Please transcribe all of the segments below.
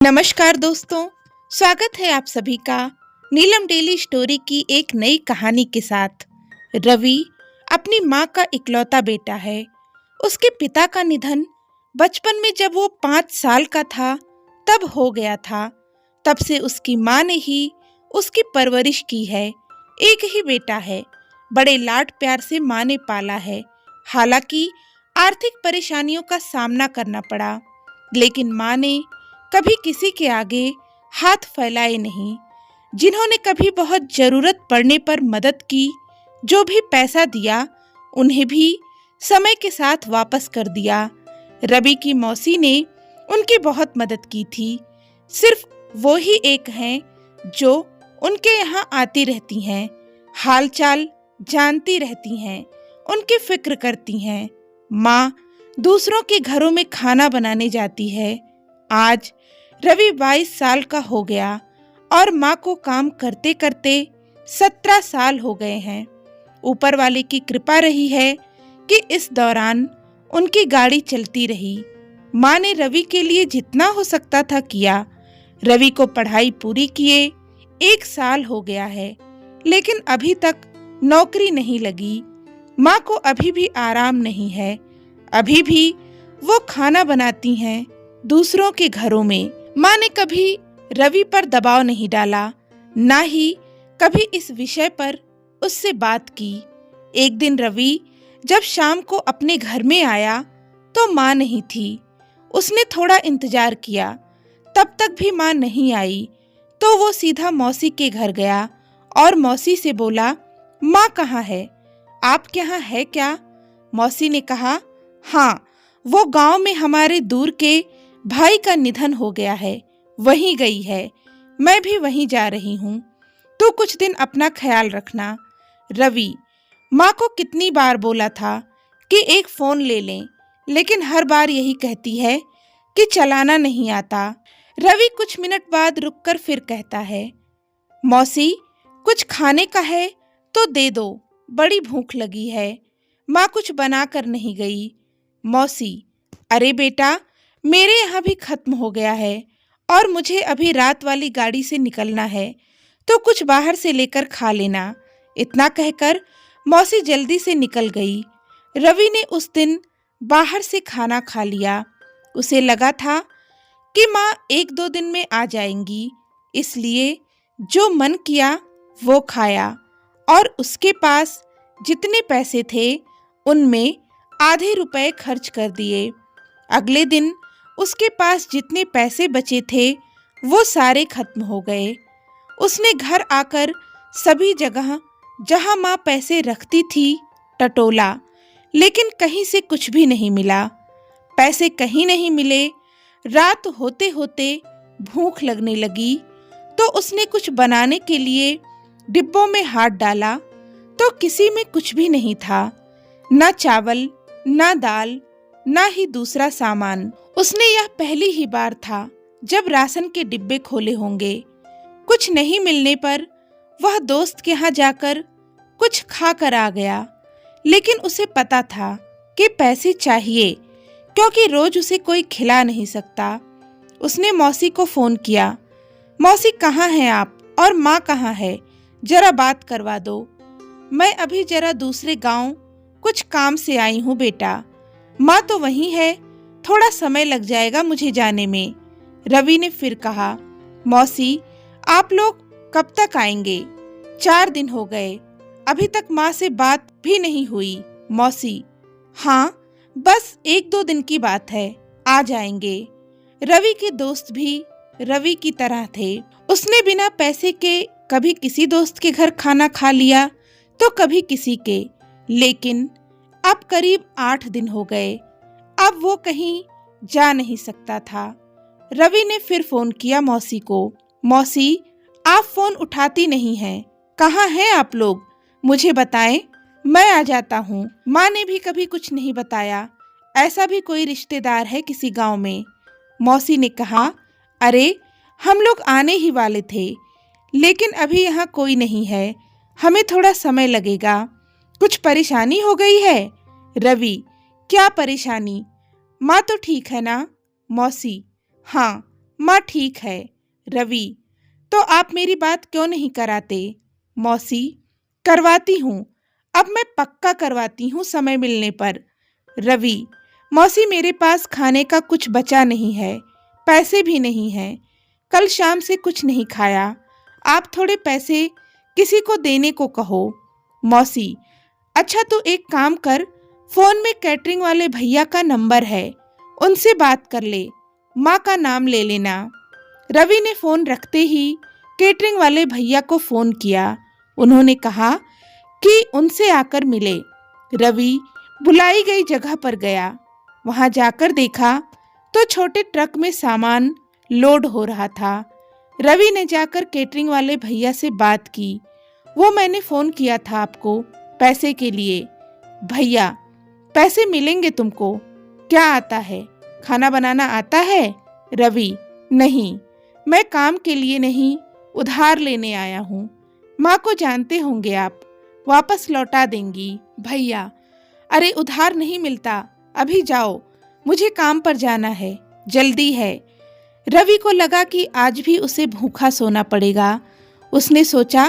नमस्कार दोस्तों, स्वागत है आप सभी का नीलम डेली स्टोरी की एक नई कहानी के साथ। रवि अपनी माँ का इकलौता बेटा है। उसके पिता का निधन बचपन में जब वो 5 साल का था तब हो गया था। तब से उसकी माँ ने ही उसकी परवरिश की है। एक ही बेटा है, बड़े लाड प्यार से माँ ने पाला है। हालांकि आर्थिक परेशानियों का सामना करना पड़ा, लेकिन माँ ने कभी किसी के आगे हाथ फैलाए नहीं। जिन्होंने कभी बहुत जरूरत पड़ने पर मदद की, जो भी पैसा दिया उन्हें भी समय के साथ वापस कर दिया। रवि की मौसी ने उनकी बहुत मदद की थी। सिर्फ वो ही एक हैं जो उनके यहाँ आती रहती हैं, हालचाल जानती रहती हैं, उनकी फिक्र करती हैं। माँ दूसरों के घरों में खाना बनाने जाती है। आज रवि 22 साल का हो गया और माँ को काम करते करते 17 साल हो गए हैं। ऊपर वाले की कृपा रही है कि इस दौरान उनकी गाड़ी चलती रही। माँ ने रवि के लिए जितना हो सकता था किया। रवि को पढ़ाई पूरी किए 1 साल हो गया है, लेकिन अभी तक नौकरी नहीं लगी। माँ को अभी भी आराम नहीं है। अभी भी वो खाना बनाती हैं दूसरों के घरों में। माँ ने कभी रवि पर दबाव नहीं डाला, ना ही कभी इस विषय पर उससे बात की। एक दिन रवि जब शाम को अपने घर में आया तो माँ नहीं थी। उसने थोड़ा इंतजार किया, तब तक भी माँ नहीं आई तो वो सीधा मौसी के घर गया और मौसी से बोला, माँ कहाँ है? आपके यहाँ है क्या? मौसी ने कहा, हाँ, वो गांव में हमारे दूर के भाई का निधन हो गया है, वहीं गई है। मैं भी वहीं जा रही हूँ। तो कुछ दिन अपना ख्याल रखना। रवि माँ को कितनी बार बोला था कि एक फोन ले लें, लेकिन हर बार यही कहती है कि चलाना नहीं आता। रवि कुछ मिनट बाद रुककर फिर कहता है, मौसी कुछ खाने का है तो दे दो, बड़ी भूख लगी है। माँ कुछ बना कर नहीं गई। मौसी, अरे बेटा, मेरे यहाँ भी खत्म हो गया है और मुझे अभी रात वाली गाड़ी से निकलना है, तो कुछ बाहर से लेकर खा लेना। इतना कहकर मौसी जल्दी से निकल गई। रवि ने उस दिन बाहर से खाना खा लिया। उसे लगा था कि माँ 1-2 दिन में आ जाएंगी, इसलिए जो मन किया वो खाया और उसके पास जितने पैसे थे उनमें आधे रुपए खर्च कर दिए। अगले दिन उसके पास जितने पैसे बचे थे वो सारे खत्म हो गए। उसने घर आकर सभी जगह जहां माँ पैसे रखती थी टटोला, लेकिन कहीं से कुछ भी नहीं मिला। पैसे कहीं नहीं मिले। रात होते होते भूख लगने लगी तो उसने कुछ बनाने के लिए डिब्बों में हाथ डाला तो किसी में कुछ भी नहीं था, ना चावल, ना दाल, ना ही दूसरा सामान। उसने यह पहली ही बार था जब राशन के डिब्बे खोले होंगे। कुछ नहीं मिलने पर वह दोस्त के यहाँ जाकर कुछ खा कर आ गया, लेकिन उसे पता था कि पैसे चाहिए, क्योंकि रोज उसे कोई खिला नहीं सकता। उसने मौसी को फोन किया, मौसी कहाँ हैं आप और माँ कहाँ है? जरा बात करवा दो। मैं अभी जरा दूसरे गांव कुछ काम से आई हूँ बेटा। माँ तो वहीं है, थोड़ा समय लग जाएगा मुझे जाने में। रवि ने फिर कहा, मौसी आप लोग कब तक आएंगे? 4 दिन हो गए, अभी तक माँ से बात भी नहीं हुई। मौसी, हाँ, बस 1-2 दिन की बात है, आ जाएंगे। रवि के दोस्त भी रवि की तरह थे। उसने बिना पैसे के कभी किसी दोस्त के घर खाना खा लिया तो कभी किसी के, लेकिन अब करीब 8 दिन हो गए। अब वो कहीं जा नहीं सकता था। रवि ने फिर फोन किया मौसी को, मौसी आप फोन उठाती नहीं हैं, कहाँ हैं आप लोग? मुझे बताएं, मैं आ जाता हूँ। माँ ने भी कभी कुछ नहीं बताया। ऐसा भी कोई रिश्तेदार है किसी गांव में? मौसी ने कहा, अरे हम लोग आने ही वाले थे, लेकिन अभी यहाँ कोई नहीं है, हमें थोड़ा समय लगेगा। कुछ परेशानी हो गई है? रवि, क्या परेशानी? माँ तो ठीक है ना? मौसी, हाँ, माँ ठीक है। रवि, तो आप मेरी बात क्यों नहीं कराते? मौसी, करवाती हूँ। अब मैं पक्का करवाती हूँ समय मिलने पर। रवि, मौसी मेरे पास खाने का कुछ बचा नहीं है, पैसे भी नहीं हैं। कल शाम से कुछ नहीं खाया। आप थोड़े पैसे किसी को देने को कहो। मौसी, अच्छा तो एक काम कर, फोन में कैटरिंग वाले भैया का नंबर है, उनसे बात कर ले, माँ का नाम ले लेना। रवि ने फोन रखते ही कैटरिंग वाले भैया को फोन किया। उन्होंने कहा कि उनसे आकर मिले। रवि बुलाई गई जगह पर गया। वहां जाकर देखा तो छोटे ट्रक में सामान लोड हो रहा था। रवि ने जाकर कैटरिंग वाले भैया से बात की। वो मैंने फोन किया था आपको पैसे के लिए। भैया, पैसे मिलेंगे तुमको। क्या आता है? खाना बनाना आता है? रवि, नहीं, मैं काम के लिए नहीं, उधार लेने आया हूँ। माँ को जानते होंगे आप, वापस लौटा देंगी। भैया, अरे उधार नहीं मिलता, अभी जाओ, मुझे काम पर जाना है, जल्दी है। रवि को लगा कि आज भी उसे भूखा सोना पड़ेगा। उसने सोचा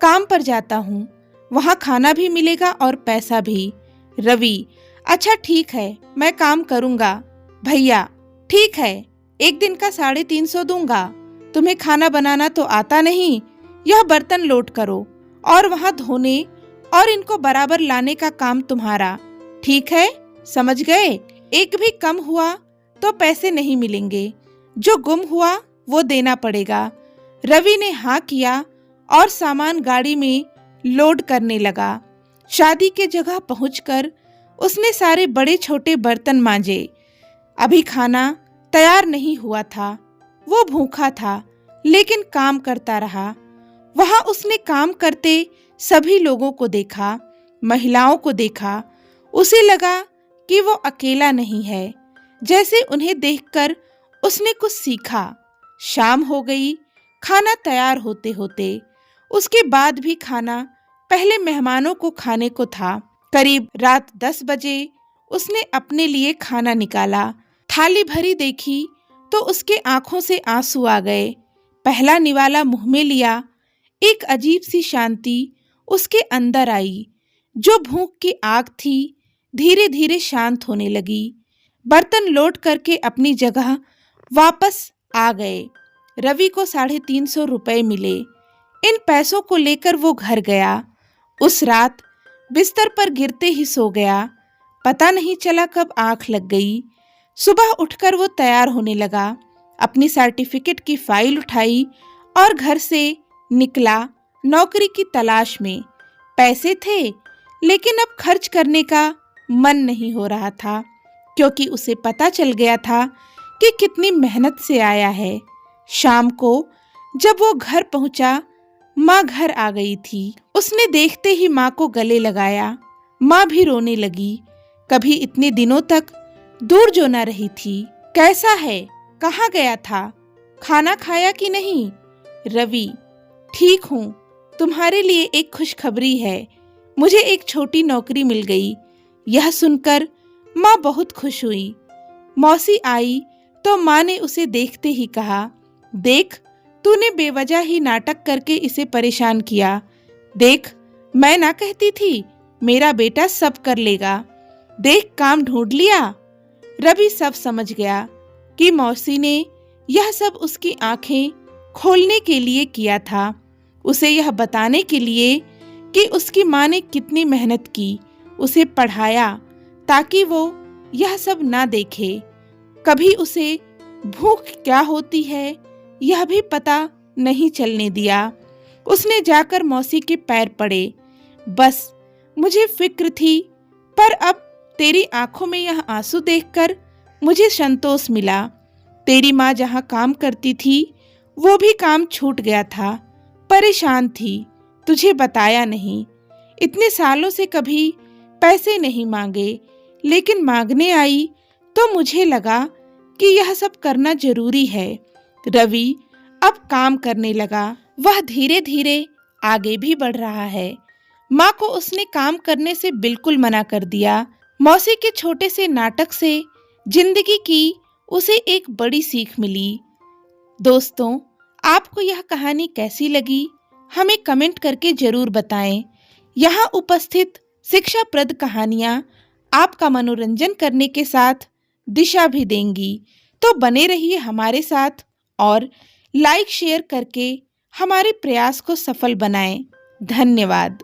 काम पर जाता हूँ, वहाँ खाना भी मिलेगा और पैसा भी। रवि, अच्छा ठीक है, मैं काम करूँगा। भैया, ठीक है, एक दिन का 350 दूंगा। तुम्हें खाना बनाना तो आता नहीं, यह बर्तन लोड करो और वहाँ धोने और इनको बराबर लाने का काम तुम्हारा, ठीक है? समझ गए? एक भी कम हुआ तो पैसे नहीं मिलेंगे, जो गुम हुआ वो देना पड़ेगा। रवि ने हाँ किया और सामान गाड़ी में लोड करने लगा। शादी के जगह पहुंचकर उसने सारे बड़े छोटे बर्तन मांजे। अभी खाना तैयार नहीं हुआ था। वो भूखा था लेकिन काम करता रहा। वहां उसने काम करते सभी लोगों को देखा, महिलाओं को देखा। उसे लगा कि वो अकेला नहीं है। जैसे उन्हें देखकर उसने कुछ सीखा। शाम हो गई, खाना तैयार होते होते। उसके बाद भी खाना पहले मेहमानों को खाने को था। करीब रात 10 बजे उसने अपने लिए खाना निकाला। थाली भरी देखी तो उसके आंखों से आंसू आ गए। पहला निवाला मुंह में लिया, एक अजीब सी शांति उसके अंदर आई। जो भूख की आग थी धीरे धीरे शांत होने लगी। बर्तन लोड करके अपनी जगह वापस आ गए। रवि को 350 रुपए मिले। इन पैसों को लेकर वो घर गया। उस रात बिस्तर पर गिरते ही सो गया। पता नहीं चला कब आंख लग गई। सुबह उठकर वो तैयार होने लगा। अपनी सर्टिफिकेट की फाइल उठाई और घर से निकला नौकरी की तलाश में। पैसे थे लेकिन अब खर्च करने का मन नहीं हो रहा था, क्योंकि उसे पता चल गया था कि कितनी मेहनत से आया है। शाम को जब वो घर पहुंचा, माँ घर आ गई थी। उसने देखते ही माँ को गले लगाया। माँ भी रोने लगी। कभी इतने दिनों तक दूर जो न रही थी। कैसा है? कहाँ गया था? खाना खाया कि नहीं? रवि, ठीक हूँ। तुम्हारे लिए एक खुशखबरी है, मुझे एक छोटी नौकरी मिल गई। यह सुनकर माँ बहुत खुश हुई। मौसी आई तो माँ ने उसे देखते ही कहा, देख, तूने बेवजह ही नाटक करके इसे परेशान किया। देख, मैं ना कहती थी मेरा बेटा सब कर लेगा। देख, काम ढूंढ लिया। रवि सब समझ गया कि मौसी ने यह सब उसकी आंखें खोलने के लिए किया था, उसे यह बताने के लिए कि उसकी माँ ने कितनी मेहनत की, उसे पढ़ाया ताकि वो यह सब ना देखे। कभी उसे भूख क्या होती है यह भी पता नहीं चलने दिया। उसने जाकर मौसी के पैर पड़े। बस मुझे फिक्र थी, पर अब तेरी आंखों में यह आंसू देखकर मुझे संतोष मिला। तेरी माँ जहाँ काम करती थी वो भी काम छूट गया था। परेशान थी, तुझे बताया नहीं। इतने सालों से कभी पैसे नहीं मांगे, लेकिन मांगने आई तो मुझे लगा कि यह सब करना जरूरी है। रवि अब काम करने लगा। वह धीरे धीरे आगे भी बढ़ रहा है। माँ को उसने काम करने से बिल्कुल मना कर दिया। मौसी के छोटे से नाटक से जिंदगी की उसे एक बड़ी सीख मिली। दोस्तों, आपको यह कहानी कैसी लगी, हमें कमेंट करके जरूर बताएं। यहाँ उपस्थित शिक्षाप्रद कहानियाँ आपका मनोरंजन करने के साथ दिशा भी देंगी। तो बने रहिए हमारे साथ और लाइक शेयर करके हमारे प्रयास को सफल बनाएं। धन्यवाद।